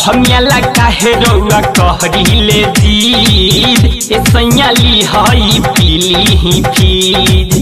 भंगियाला काहे रउआ कहरीले जीद ए सैयाली हई पीली ही फीज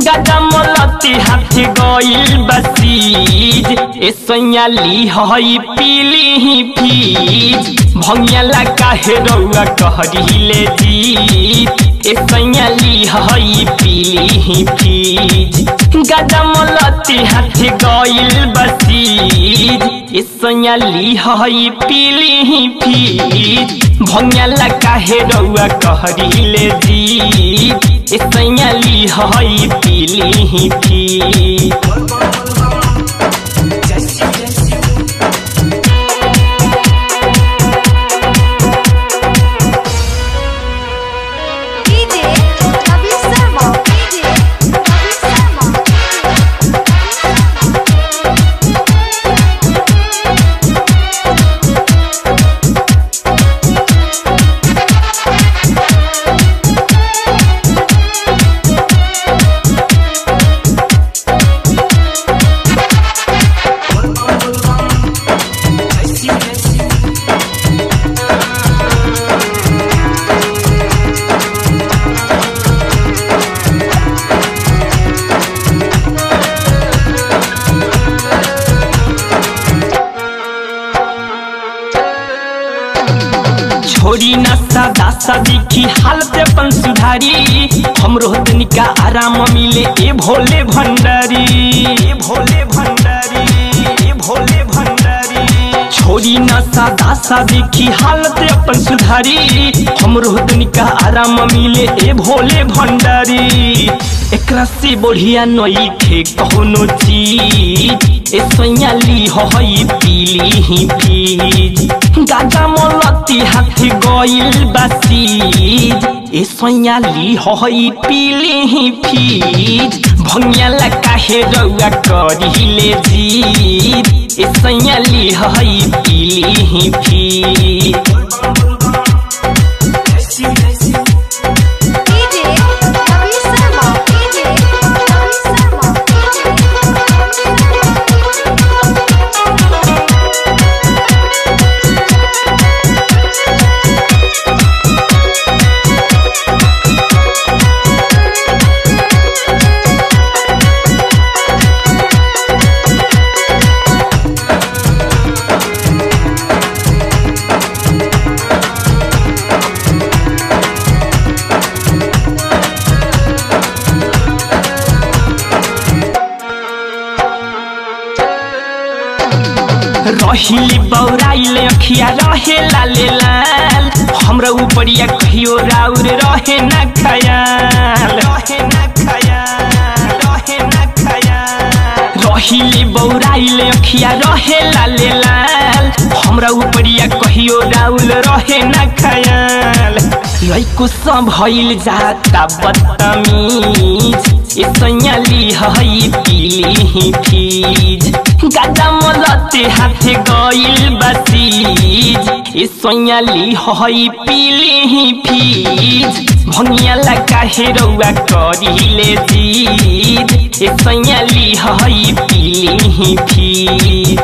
गाजा मलती हाथ गइल बसीज ए सैयाली हई पीली ही फीज भंगियाला काहे रउआ कहरीले जीद ए सैयाली हई पीली ही फीज गाजा मलती हाथ गइल बसीज ए सैयाली हई पीली ही फीज भंगियाला काहे रउआ कहरीले जीद ए सैयाली हई पीली ही फीज छोड़ी नशा दासा देखी हालत अपन सुधारी हमरो तनिका आराम मिले ए भोले भंडारी ए भोले भंडारी ए भोले भंडारी छोड़ी नशा दासा देखी हालत अपन सुधारी हमरो तनिका आराम मिले ए भोले भंडारी एकरा से बढ़िया नई खे कोनो चीज ए सैयाली हई पीली ही फीज गाजा मलती हाथ गइल बसीज ए सैयाली हई पीली ही फीज भंगियाला काहे रउआ कहरीले जीद ए सैयाली हई पीली ही फीज रहिली बौराइल अखिया रहे लाले लाल हमरा ऊपरिया कहियो राउर रहे ना खयाल रहे ना खयाल रहे ना खयाल रहिली बौराइल अखिया रहे लाले लाल हमरा ऊपरिया कहियो राउर रहे ना खयाल लइको सब भइल जाता बदतमीज ए सैयाली हई पीली ही फीज गाजा मलती हाथ गइल बसीज ए सैयाली हई पीली ही फीज भंगियाला काहे रउआ कहरीले जीद ए सैयाली हई पीली ही फीज